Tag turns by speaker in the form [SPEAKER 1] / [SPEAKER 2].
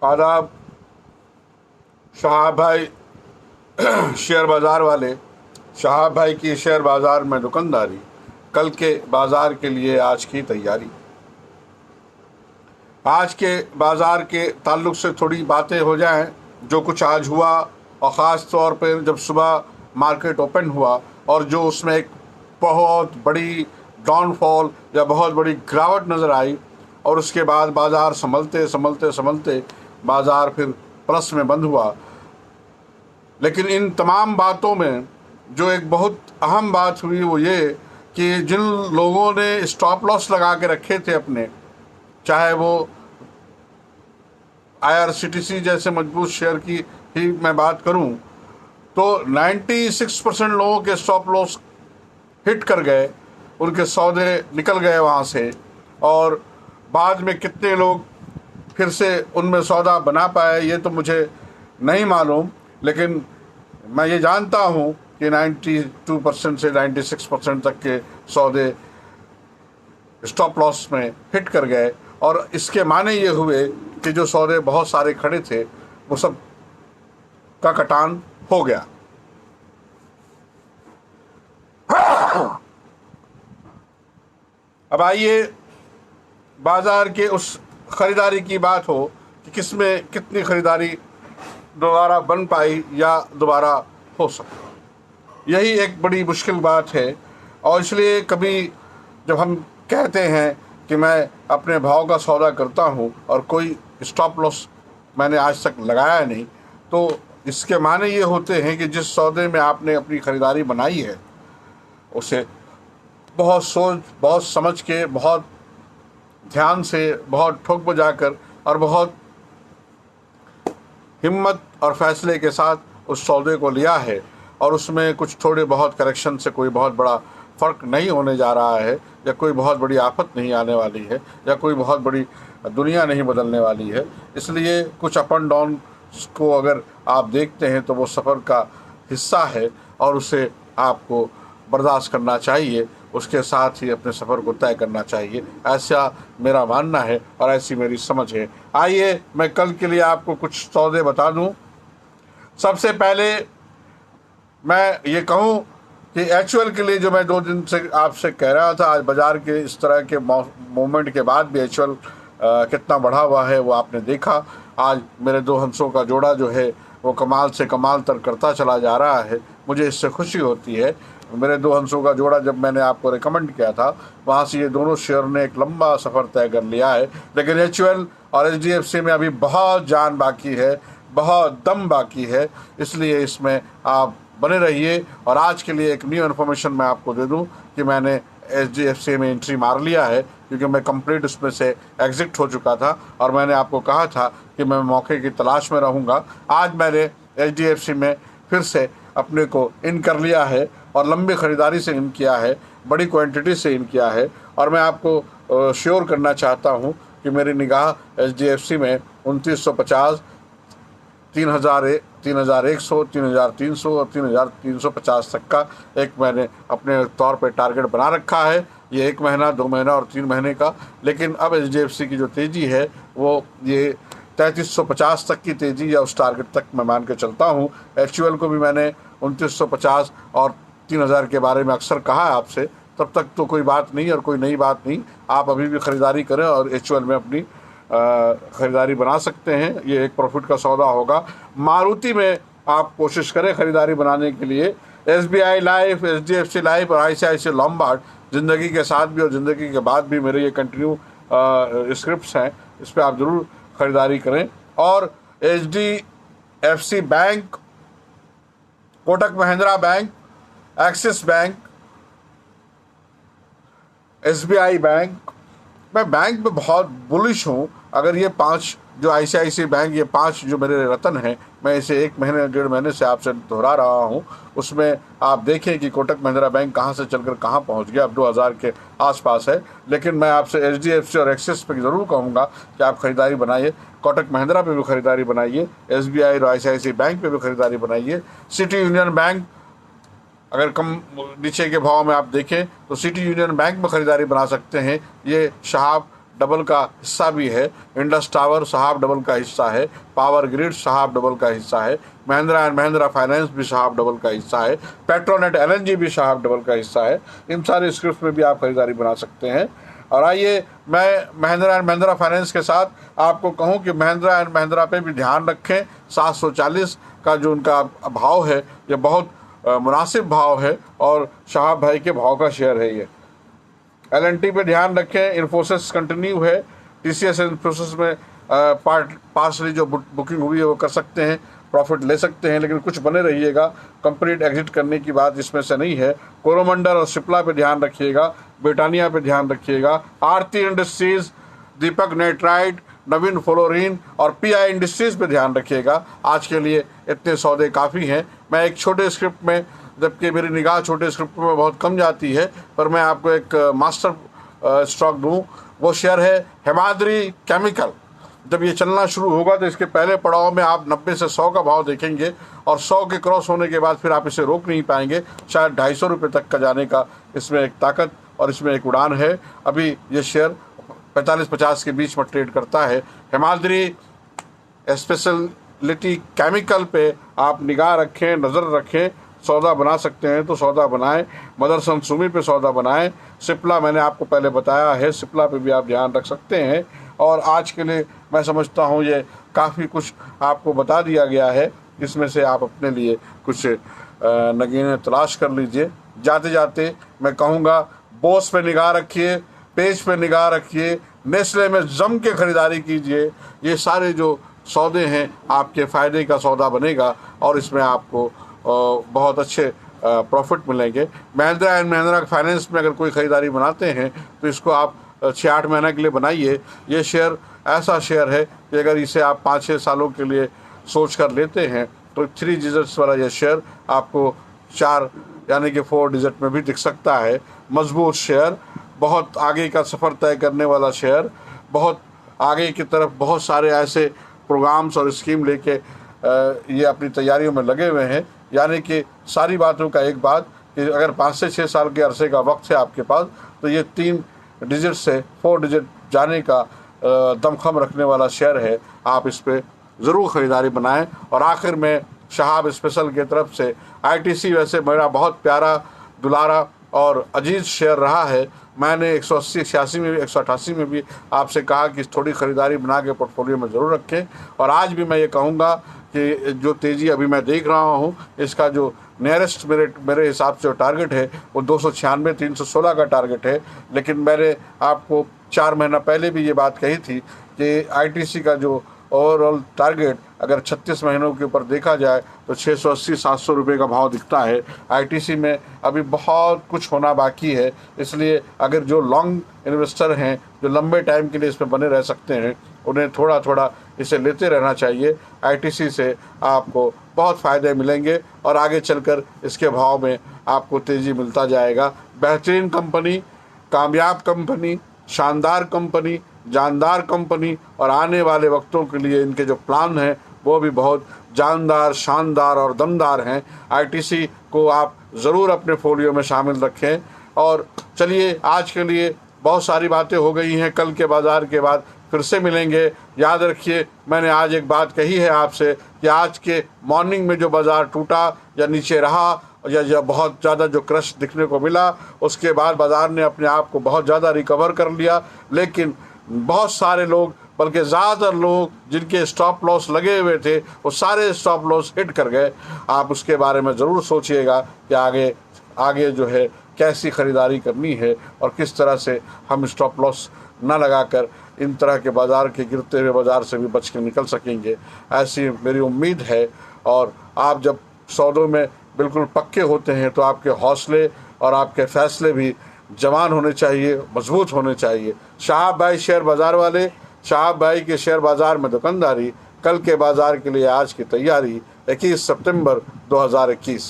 [SPEAKER 1] आदाब शहाब भाई। शेयर बाज़ार वाले, शहाब भाई की शेयर बाज़ार में दुकानदारी, कल के बाज़ार के लिए आज की तैयारी। आज के बाज़ार के ताल्लुक़ से थोड़ी बातें हो जाएं, जो कुछ आज हुआ, और ख़ास तौर पर जब सुबह मार्केट ओपन हुआ और जो उसमें एक बहुत बड़ी डाउनफॉल या बहुत बड़ी गिरावट नज़र आई, और उसके बाद बाज़ार संभलते संभलते संभलते बाज़ार फिर प्लस में बंद हुआ। लेकिन इन तमाम बातों में जो एक बहुत अहम बात हुई वो ये कि जिन लोगों ने स्टॉप लॉस लगा के रखे थे अपने, चाहे वो IRCTC जैसे मजबूत शेयर की ही मैं बात करूं, तो 96% लोगों के स्टॉप लॉस हिट कर गए, उनके सौदे निकल गए वहाँ से। और बाद में कितने लोग फिर से उनमें सौदा बना पाए ये तो मुझे नहीं मालूम, लेकिन मैं ये जानता हूँ कि 92% से 96% तक के सौदे स्टॉप लॉस में हिट कर गए। और इसके माने ये हुए कि जो सौदे बहुत सारे खड़े थे वो सब का कटान हो गया। अब आइए बाज़ार के उस ख़रीदारी की बात हो कि किसमें कितनी ख़रीदारी दोबारा बन पाई या दोबारा हो सकी। यही एक बड़ी मुश्किल बात है। और इसलिए कभी जब हम कहते हैं कि मैं अपने भाव का सौदा करता हूं और कोई स्टॉप लॉस मैंने आज तक लगाया नहीं, तो इसके माने ये होते हैं कि जिस सौदे में आपने अपनी ख़रीदारी बनाई है उसे बहुत सोच, बहुत समझ के, बहुत ध्यान से, बहुत ठोक बजाकर और बहुत हिम्मत और फैसले के साथ उस सौदे को लिया है, और उसमें कुछ थोड़े बहुत करेक्शन से कोई बहुत बड़ा फ़र्क नहीं होने जा रहा है, या कोई बहुत बड़ी आफत नहीं आने वाली है, या कोई बहुत बड़ी दुनिया नहीं बदलने वाली है। इसलिए कुछ अप एंड डाउन को अगर आप देखते हैं तो वो सफ़र का हिस्सा है और उसे आपको बर्दाश्त करना चाहिए, उसके साथ ही अपने सफ़र को तय करना चाहिए। ऐसा मेरा मानना है और ऐसी मेरी समझ है। आइए मैं कल के लिए आपको कुछ सौदे बता दूं। सबसे पहले मैं ये कहूं कि HUL के लिए जो मैं 2 दिन से आपसे कह रहा था, आज बाज़ार के इस तरह के मूवमेंट के बाद भी HUL कितना बढ़ा हुआ है वो आपने देखा। आज मेरे 2 हंसों का जोड़ा जो है वो कमाल से कमाल तर करता चला जा रहा है। मुझे इससे खुशी होती है। मेरे 2 हंसों का जोड़ा जब मैंने आपको रिकमेंड किया था, वहाँ से ये दोनों शेयर ने एक लंबा सफ़र तय कर लिया है। लेकिन HUL और HDFC में अभी बहुत जान बाकी है, बहुत दम बाकी है। इसलिए इसमें आप बने रहिए। और आज के लिए एक न्यू इन्फॉर्मेशन मैं आपको दे दूं कि मैंने HDFC में एंट्री मार लिया है, क्योंकि मैं कंप्लीट उसमें से एग्जिट हो चुका था और मैंने आपको कहा था कि मैं मौके की तलाश में रहूँगा। आज मैंने HDFC में फिर से अपने को इन कर लिया है और लंबी ख़रीदारी से इन किया है, बड़ी क्वांटिटी से इन किया है। और मैं आपको श्योर करना चाहता हूँ कि मेरी निगाह HDFC में 2950, 3001, 3300 और 3350 तक का एक मैंने अपने तौर पे टारगेट बना रखा है। ये 1 महीना, 2 महीना और 3 महीने का। लेकिन अब HDFC की जो तेज़ी है वो ये 3350 तक की तेज़ी या उस टारगेट तक मैं मान के चलता हूँ। HUL को भी मैंने 2950 और 3000 के बारे में अक्सर कहा है आपसे, तब तक तो कोई बात नहीं और कोई नई बात नहीं। आप अभी भी ख़रीदारी करें और HUL में अपनी ख़रीदारी बना सकते हैं। ये एक प्रॉफिट का सौदा होगा। मारुति में आप कोशिश करें ख़रीदारी बनाने के लिए। SBI लाइफ, HDFC लाइफ और ICICI लॉम्बार्ड ज़िंदगी के साथ भी और ज़िंदगी के बाद भी मेरे ये कंटिन्यू स्क्रिप्ट्स हैं, इस पर आप ज़रूर ख़रीदारी करें। और HDFC bank, Kotak Mahindra bank, axis bank, SBI bank, मैं बैंक में बहुत बुलिश हूँ। अगर ये 5 जो ICICI बैंक, ये 5 जो मेरे रतन हैं, मैं इसे 1 महीने 1.5 महीने से आपसे दोहरा रहा हूँ। उसमें आप देखें कि कोटक महिंद्रा बैंक कहाँ से चलकर कहाँ पहुँच गया, अब 2000 के आसपास है। लेकिन मैं आपसे HDFC और एक्सिस पे ज़रूर कहूँगा कि आप ख़रीदारी बनाइए। कोटक महिंद्रा पे भी ख़रीदारी बनाइए, SBI और ICICI बैंक पे भी ख़रीदारी बनाइए। सिटी यूनियन बैंक अगर कम नीचे के भाव में आप देखें तो सिटी यूनियन बैंक में ख़रीदारी बना सकते हैं। ये शहाब डबल का हिस्सा भी है, इंडस टावर साहब डबल का हिस्सा है, पावर ग्रिड साहब डबल का हिस्सा है, महिंद्रा एंड महिंद्रा फाइनेंस भी साहब डबल का हिस्सा है, पेट्रोनेट LNG भी साहब डबल का हिस्सा है। इन सारे स्क्रिप्ट में भी आप खरीदारी बना सकते हैं। और आइए मैं महिंद्रा एंड महिंद्रा फाइनेंस के साथ आपको कहूं कि महिंद्रा एंड महिंद्रा पे भी ध्यान रखें। 740 का जो उनका भाव है ये बहुत मुनासिब भाव है और शहाब भाई के भाव का शेयर है ये। LNT पे ध्यान रखें, इन्फोसिस कंटिन्यू है, TCS इन्फोसिस में पार्सली जो बुकिंग हुई है वो कर सकते हैं, प्रॉफिट ले सकते हैं, लेकिन कुछ बने रहिएगा, कंप्लीट एग्जिट करने की बात इसमें से नहीं है। कोरोमंडल और सिप्ला पे ध्यान रखिएगा, ब्रिटानिया पे ध्यान रखिएगा, आरती इंडस्ट्रीज, दीपक नाइट्राइट, नवीन फ्लोरिन और PI इंडस्ट्रीज पे ध्यान रखिएगा। आज के लिए इतने सौदे काफ़ी हैं। मैं एक छोटे स्क्रिप्ट में, जबकि मेरी निगाह छोटे स्क्रिप्ट में बहुत कम जाती है, पर मैं आपको एक मास्टर स्टॉक दूं, वो शेयर है हिमाद्री केमिकल। जब ये चलना शुरू होगा तो इसके पहले पड़ाव में आप 90 से 100 का भाव देखेंगे और 100 के क्रॉस होने के बाद फिर आप इसे रोक नहीं पाएंगे। शायद 250 रुपये तक का जाने का इसमें एक ताकत और इसमें एक उड़ान है। अभी ये शेयर 45-50 के बीच में ट्रेड करता है। हिमाद्री स्पेशलिटी केमिकल पे आप निगाह रखें, नज़र रखें, सौदा बना सकते हैं तो सौदा बनाएं। मदरसन सुमी पे सौदा बनाएं। सिप्ला मैंने आपको पहले बताया है, सिप्ला पे भी आप ध्यान रख सकते हैं। और आज के लिए मैं समझता हूँ ये काफ़ी कुछ आपको बता दिया गया है। इसमें से आप अपने लिए कुछ नगीने तलाश कर लीजिए। जाते जाते मैं कहूँगा बोस पे निगाह रखिए, पेज पे निगाह रखिए, नेस्ले में जम के ख़रीदारी कीजिए। ये सारे जो सौदे हैं आपके फ़ायदे का सौदा बनेगा और इसमें आपको बहुत अच्छे प्रॉफिट मिलेंगे। महिंद्रा एंड महिंद्रा फाइनेंस में अगर कोई ख़रीदारी बनाते हैं तो इसको आप 6-8 महीने के लिए बनाइए। ये शेयर ऐसा शेयर है कि अगर इसे आप 5-6 सालों के लिए सोच कर लेते हैं तो 3 डिजिट्स वाला ये शेयर आपको 4 यानी कि 4 डिजिट में भी दिख सकता है। मजबूत शेयर, बहुत आगे का सफ़र तय करने वाला शेयर, बहुत आगे की तरफ बहुत सारे ऐसे प्रोग्राम्स और स्कीम लेके ये अपनी तैयारियों में लगे हुए हैं। यानी कि सारी बातों का एक बात कि अगर 5 से 6 साल के अरसे का वक्त है आपके पास तो ये 3 डिजिट से 4 डिजिट जाने का दमखम रखने वाला शेयर है। आप इस पर ज़रूर ख़रीदारी बनाएं। और आखिर में शहाब स्पेशल की तरफ से ITC वैसे मेरा बहुत प्यारा, दुलारा और अजीज़ शेयर रहा है। मैंने 180-86 में भी 188 में भी आपसे कहा कि थोड़ी ख़रीदारी बना के पोर्टफोलियो में ज़रूर रखें। और आज भी मैं ये कहूँगा कि जो तेज़ी अभी मैं देख रहा हूँ इसका जो नियरेस्ट मेरे हिसाब से जो टारगेट है वो 296-316 का टारगेट है। लेकिन मैंने आपको 4 महीना पहले भी ये बात कही थी कि ITC का जो ओवरऑल टारगेट अगर 36 महीनों के ऊपर देखा जाए तो 680-700 रुपये का भाव दिखता है। ITC में अभी बहुत कुछ होना बाकी है, इसलिए अगर जो लॉन्ग इन्वेस्टर हैं, जो लंबे टाइम के लिए इसमें बने रह सकते हैं, उन्हें थोड़ा थोड़ा इसे लेते रहना चाहिए। ITC से आपको बहुत फ़ायदे मिलेंगे और आगे चलकर इसके भाव में आपको तेज़ी मिलता जाएगा। बेहतरीन कंपनी, कामयाब कंपनी, शानदार कंपनी, जानदार कंपनी और आने वाले वक्तों के लिए इनके जो प्लान हैं वो भी बहुत जानदार, शानदार और दमदार हैं। ITC को आप ज़रूर अपने फोलियो में शामिल रखें। और चलिए आज के लिए बहुत सारी बातें हो गई हैं, कल के बाज़ार के बाद फिर से मिलेंगे। याद रखिए मैंने आज एक बात कही है आपसे कि आज के मॉर्निंग में जो बाज़ार टूटा या नीचे रहा या बहुत ज़्यादा जो क्रश दिखने को मिला, उसके बाद बाज़ार ने अपने आप को बहुत ज़्यादा रिकवर कर लिया। लेकिन बहुत सारे लोग, बल्कि ज़्यादातर लोग जिनके स्टॉप लॉस लगे हुए थे वो सारे स्टॉप लॉस हिट कर गए। आप उसके बारे में ज़रूर सोचिएगा कि आगे जो है कैसी ख़रीदारी करनी है और किस तरह से हम स्टॉप लॉस न लगाकर इन तरह के बाज़ार के गिरते हुए बाज़ार से भी बच के निकल सकेंगे, ऐसी मेरी उम्मीद है। और आप जब सौदों में बिल्कुल पक्के होते हैं तो आपके हौसले और आपके फ़ैसले भी जवान होने चाहिए, मजबूत होने चाहिए। शहाब भाई शेयर बाज़ार वाले, शहाब भाई के शेयर बाज़ार में दुकानदारी, कल के बाज़ार के लिए आज की तैयारी। 21 सितंबर 2021।